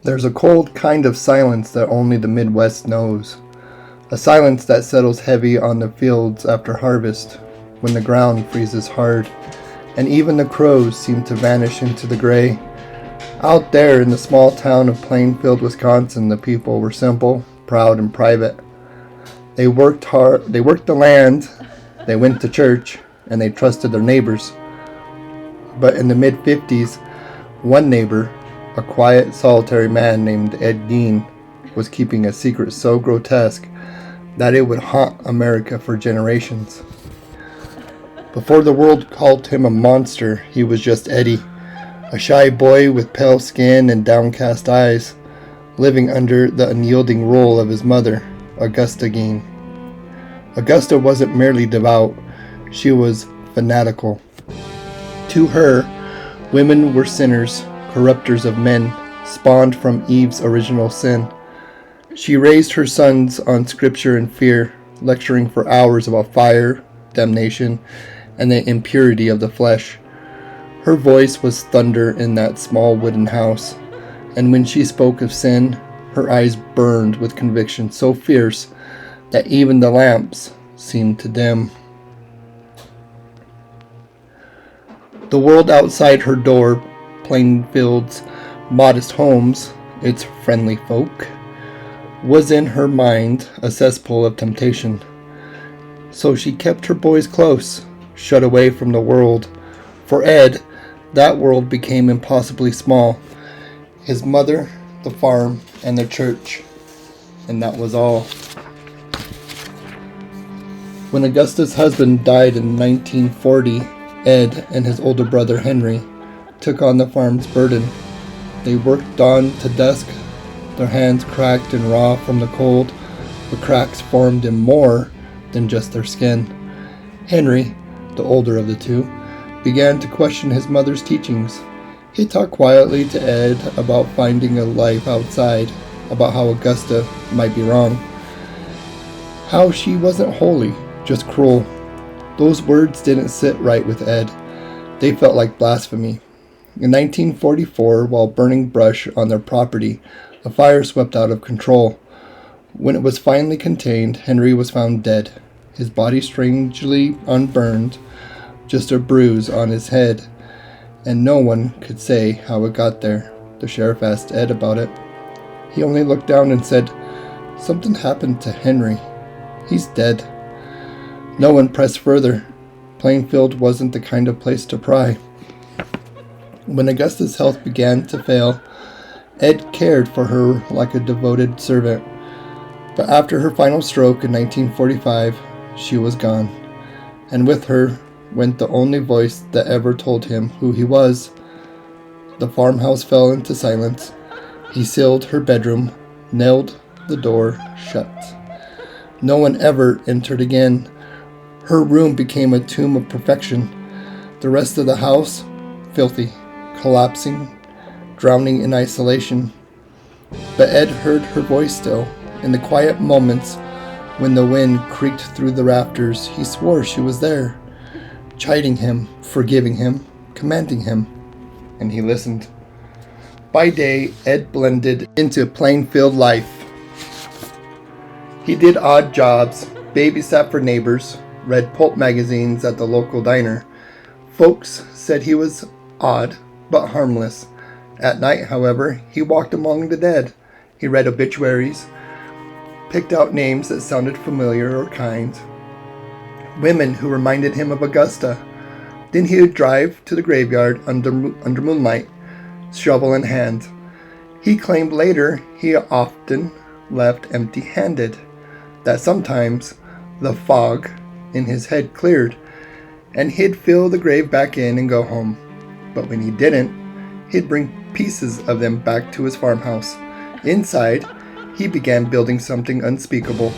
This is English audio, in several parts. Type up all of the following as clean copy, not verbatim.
There's a cold kind of silence that only the Midwest knows. A silence that settles heavy on the fields after harvest, when the ground freezes hard, and even the crows seem to vanish into the gray. Out there in the small town of Plainfield, Wisconsin, the people were simple, proud, and private. They worked hard, they worked the land, they went to church, and they trusted their neighbors. But in the mid-50s, one neighbor, a quiet, solitary man named Ed Gein, was keeping a secret so grotesque that it would haunt America for generations. Before the world called him a monster, he was just Eddie, a shy boy with pale skin and downcast eyes, living under the unyielding rule of his mother, Augusta Gein. Augusta wasn't merely devout, she was fanatical. To her, women were sinners, corrupters of men, spawned from Eve's original sin. She raised her sons on scripture and fear, lecturing for hours about fire, damnation, and the impurity of the flesh. Her voice was thunder in that small wooden house, and when she spoke of sin, her eyes burned with conviction so fierce that even the lamps seemed to dim. The world outside her door, Plainfield's modest homes, its friendly folk, was in her mind a cesspool of temptation. So she kept her boys close, shut away from the world. For Ed, that world became impossibly small. His mother, the farm, and the church. And that was all. When Augusta's husband died in 1940, Ed and his older brother Henry took on the farm's burden. They worked dawn to dusk, their hands cracked and raw from the cold. The cracks formed in more than just their skin. Henry, the older of the two, began to question his mother's teachings. He talked quietly to Ed about finding a life outside, about how Augusta might be wrong, how she wasn't holy, just cruel. Those words didn't sit right with Ed. They felt like blasphemy. In 1944, while burning brush on their property, a fire swept out of control. When it was finally contained, Henry was found dead, his body strangely unburned, just a bruise on his head, and no one could say how it got there. The sheriff asked Ed about it. He only looked down and said, "Something happened to Henry. He's dead." No one pressed further. Plainfield wasn't the kind of place to pry. When Augusta's health began to fail, Ed cared for her like a devoted servant. But after her final stroke in 1945, she was gone. And with her went the only voice that ever told him who he was. The farmhouse fell into silence. He sealed her bedroom, nailed the door shut. No one ever entered again. Her room became a tomb of perfection. The rest of the house, filthy, collapsing, drowning in isolation. But Ed heard her voice still. In the quiet moments when the wind creaked through the rafters, he swore she was there, chiding him, forgiving him, commanding him. And he listened. By day, Ed blended into Plainfield life. He did odd jobs, babysat for neighbors, read pulp magazines at the local diner. Folks said he was odd, but harmless. At night, however, he walked among the dead. He read obituaries, picked out names that sounded familiar or kind, women who reminded him of Augusta. Then he would drive to the graveyard under moonlight, shovel in hand. He claimed later he often left empty-handed, that sometimes the fog in his head cleared, and he'd fill the grave back in and go home. But when he didn't, he'd bring pieces of them back to his farmhouse. Inside, he began building something unspeakable.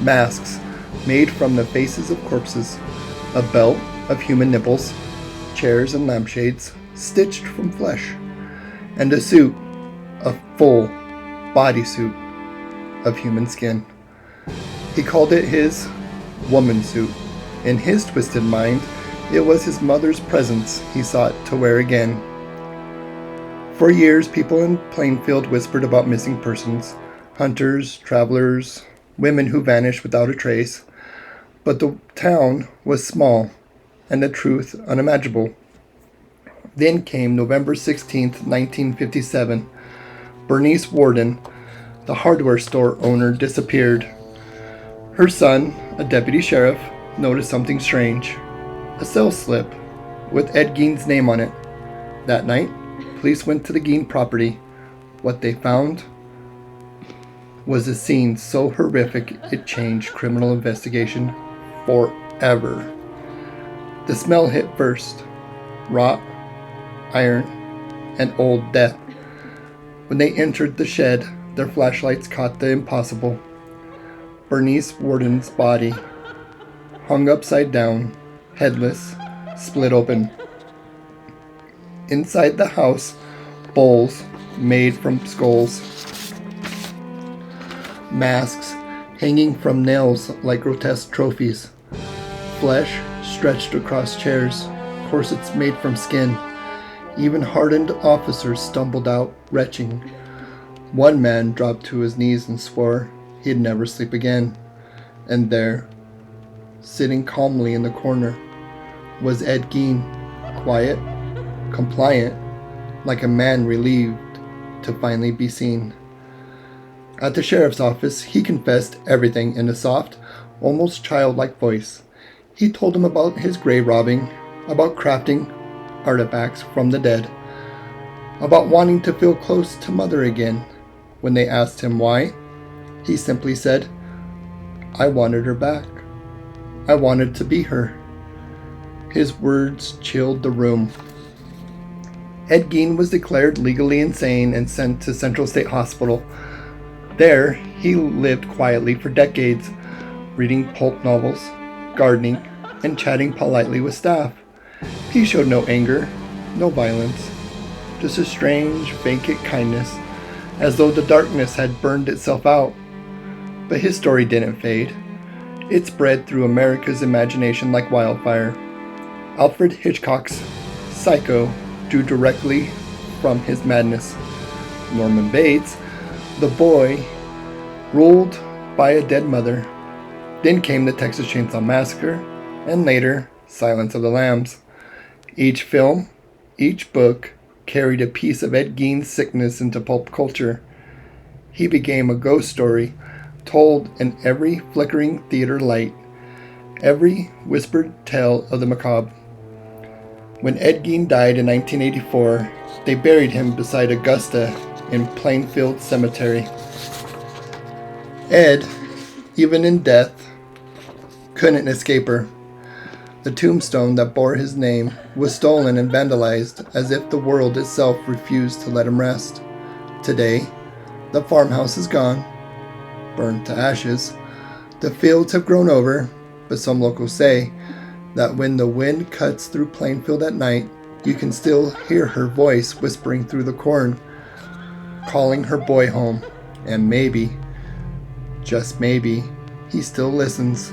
Masks made from the faces of corpses, a belt of human nipples, chairs and lampshades stitched from flesh, and a suit, a full bodysuit of human skin. He called it his woman suit. In his twisted mind, it was his mother's presence he sought to wear again. For years, people in Plainfield whispered about missing persons, hunters, travelers, women who vanished without a trace. But the town was small and the truth unimaginable. Then came November 16th, 1957. Bernice Warden, the hardware store owner, disappeared. Her son, a deputy sheriff, noticed something strange. A cell slip with Ed Gein's name on it. That night, police went to the Gein property. What they found was a scene so horrific it changed criminal investigation forever. The smell hit first. Rot, iron, and old death. When they entered the shed, their flashlights caught the impossible. Bernice Warden's body, hung upside down, headless, split open. Inside the house, bowls made from skulls, masks hanging from nails like grotesque trophies, flesh stretched across chairs, corsets made from skin. Even hardened officers stumbled out, retching. One man dropped to his knees and swore he'd never sleep again. And there, sitting calmly in the corner, was Ed Gein, quiet, compliant, like a man relieved to finally be seen. At the sheriff's office, he confessed everything in a soft, almost childlike voice. He told him about his grave robbing, about crafting artifacts from the dead, about wanting to feel close to Mother again. When they asked him why, he simply said, "I wanted her back. I wanted to be her." His words chilled the room. Ed Gein was declared legally insane and sent to Central State Hospital. There, he lived quietly for decades, reading pulp novels, gardening, and chatting politely with staff. He showed no anger, no violence, just a strange, vacant kindness, as though the darkness had burned itself out. But his story didn't fade. It spread through America's imagination like wildfire. Alfred Hitchcock's Psycho drew directly from his madness. Norman Bates, the boy, ruled by a dead mother. Then came the Texas Chainsaw Massacre, and later, Silence of the Lambs. Each film, each book, carried a piece of Ed Gein's sickness into pulp culture. He became a ghost story, told in every flickering theater light, every whispered tale of the macabre. When Ed Gein died in 1984, they buried him beside Augusta in Plainfield Cemetery. Ed, even in death, couldn't escape her. The tombstone that bore his name was stolen and vandalized as if the world itself refused to let him rest. Today, the farmhouse is gone, burned to ashes. The fields have grown over, but some locals say that when the wind cuts through Plainfield at night, you can still hear her voice whispering through the corn, calling her boy home. And maybe, just maybe, he still listens.